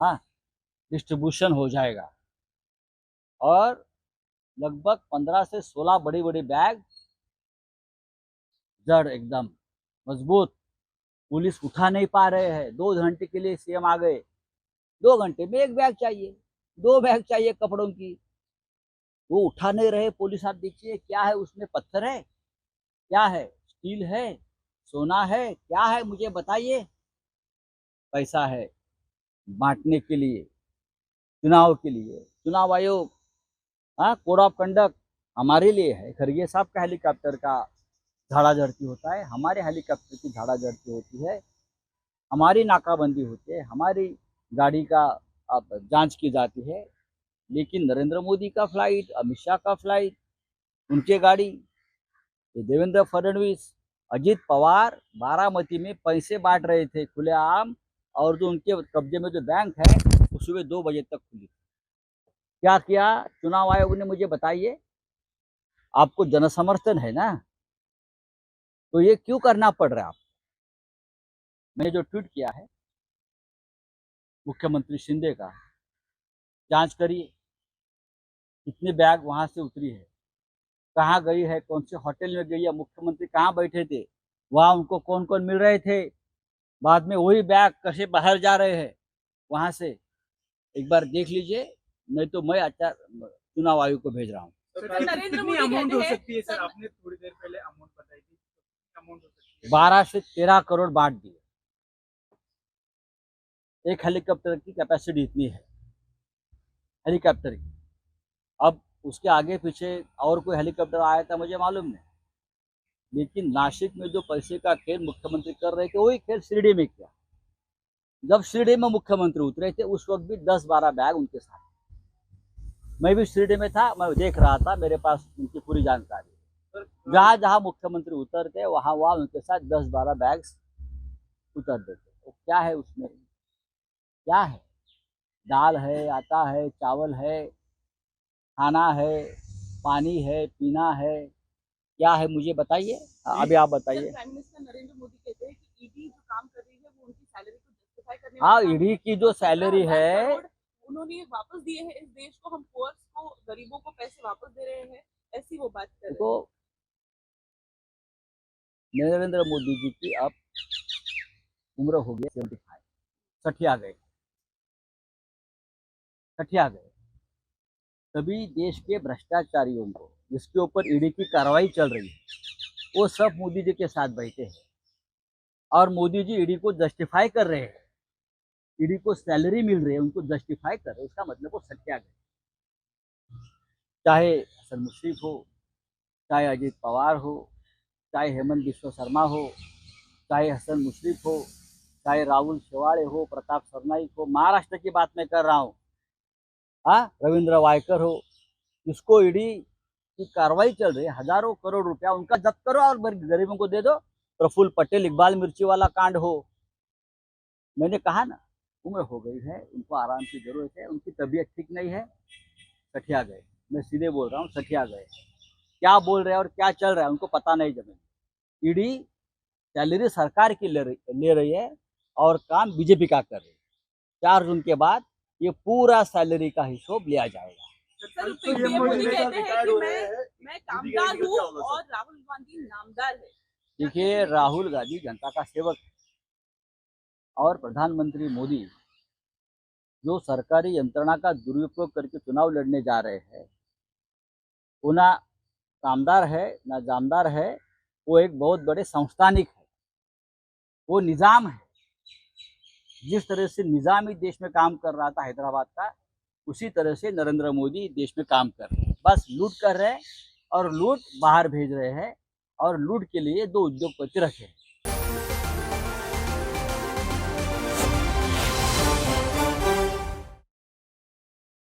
हाँ, डिस्ट्रीब्यूशन हो जाएगा और लगभग 15 से 16 बड़ी-बड़ी बैग जड़ एकदम मजबूत, पुलिस उठा नहीं पा रहे हैं। 2 घंटे के लिए सीएम आ गए, 2 घंटे में 1 बैग चाहिए, 2 बैग चाहिए कपड़ों की, वो उठा नहीं रहे पुलिस। आप देखिए क्या है उसमें, पत्थर है, क्या है, स्टील है, सोना है, क्या है मुझे बताइए? पैसा है बाँटने के लिए, चुनाव के लिए। चुनाव आयोग, हाँ, कोड ऑफ कंडक्ट हमारे लिए है। खरगे साहब का हेलीकॉप्टर का झाड़ा-झड़ती होता है, हमारे हेलीकॉप्टर की झाड़ा-झड़ती होती है, हमारी नाकाबंदी होती है, हमारी गाड़ी का अब जाँच की जाती है। लेकिन नरेंद्र मोदी का फ्लाइट, अमित शाह का फ्लाइट, उनकी गाड़ी, ये देवेंद्र फडणवीस, अजित पवार बारामती में पैसे बाँट रहे थे खुलेआम और जो उनके कब्जे में जो बैंक है, वो सुबह 2 बजे तक खुली। क्या किया चुनाव आयोग ने मुझे बताइए? आपको जनसमर्थन है ना, तो ये क्यों करना पड़ रहा है आपको? मैंने जो ट्वीट किया है मुख्यमंत्री शिंदे का, जाँच करिए कितने बैग वहाँ से उतरी है, कहाँ गई है, कौन से होटल में गई है, मुख्यमंत्री कहाँ बैठे थे, वहाँ उनको कौन-कौन मिल रहे थे, बाद में वही बैग कैसे बाहर जा रहे हैं वहाँ से, एक बार देख लीजिए, नहीं तो मैं चुनाव आयोग को भेज रहा हूँ। सर कितनी अमाउंट हो सकती है सर? आपने थोड़ी देर पहले अमाउंट बताई थी, अमाउंट हो सकती है? 12 से 13 करोड़ बाँट दिए। एक हेलीकॉप्टर की कैपेसिटी इतनी है, हेलीकॉप्टर की। अब उसके आगे पीछे और कोई हेलीकॉप्टर आया था मुझे मालूम नहीं, लेकिन नासिक में जो पैसे का खेल मुख्यमंत्री कर रहे थे वही खेल शिरडी में किया। जब शिरडी में मुख्यमंत्री उतरे थे उस वक्त भी 10-12 बैग उनके साथ, मैं भी शिरडी में था, मैं देख रहा था, मेरे पास उनकी पूरी जानकारी है। जहाँ जहाँ मुख्यमंत्री उतरते वहाँ वहाँ उनके साथ 10-12 बैग्स उतर देते। तो क्या है उसमें, क्या है? दाल है, आटा है, चावल है, खाना है, पानी है, पीना है, क्या है मुझे बताइए? अभी आप बताइए। प्राइम मिनिस्टर नरेंद्र मोदी कहते हैं कि ईडी जो काम कर रही है वो उनकी सैलरी को जस्टिफाई करने हाँ, वाला काम ईडी है। की जो सैलरी है, उन्होंने वापस दिए हैं इस देश को, हम पुअर्स को, गरीबों को पैसे वापस दे रहे हैं, ऐसी वो बात कर रहे हैं। देखो नरेंद्र मोदी जी की अब उम्र हो गई 75, सठिया गए, सठिया गए। तभी देश के भ्रष्टाचारियों को, जिसके ऊपर ईडी की कार्रवाई चल रही है, वो सब मोदी जी के साथ बैठे हैं और मोदी जी ईडी को जस्टिफाई कर रहे हैं। ईडी को सैलरी मिल रही है, उनको जस्टिफाई कर रहे हैं, उसका मतलब वो सत्या गए। चाहे हसन मुश्रीफ हो, चाहे अजित पवार हो, चाहे हेमंत बिश्व शर्मा हो, चाहे हसन मुश्रीफ हो, चाहे राहुल शेवाड़े हो, प्रताप सरनाईक हो, महाराष्ट्र की बात मैं कर रहा हूँ, हाँ, रविंद्र वायकर हो, जिसको ईडी की कार्रवाई चल रही है, हजारों करोड़ रुपया उनका जब्त करो और गरीबों को दे दो। प्रफुल्ल पटेल, इकबाल मिर्ची वाला कांड हो, मैंने कहा ना, उम्र हो गई है, उनको आराम की जरूरत है, उनकी तबीयत ठीक नहीं है, सठिया गए। मैं सीधे बोल रहा हूँ, सठिया गए। क्या बोल रहे हैं और क्या चल रहा है उनको पता नहीं। जमीन ईडी सैलरी सरकार की ले रही है और काम बीजेपी का कर रही है। 4 जून के बाद ये पूरा सैलरी का हिसाब लिया जाएगा। सर, पीएम मोदी कहते हैं कि मैं कामदार हूँ और राहुल गांधी नामदार है। देखिए, राहुल गांधी जनता का सेवक है और प्रधानमंत्री मोदी जो सरकारी यंत्रणा का दुरुपयोग करके चुनाव लड़ने जा रहे हैं, वो ना कामदार है ना जामदार है, वो एक बहुत बड़े संस्थानिक है, वो निज़ाम है। जिस तरह से निज़ाम ही देश में काम कर रहा था हैदराबाद का, उसी तरह से नरेंद्र मोदी देश में काम कर रहे हैं। बस लूट कर रहे हैं और लूट बाहर भेज रहे हैं और लूट के लिए 2 उद्योगपति रखे हैं।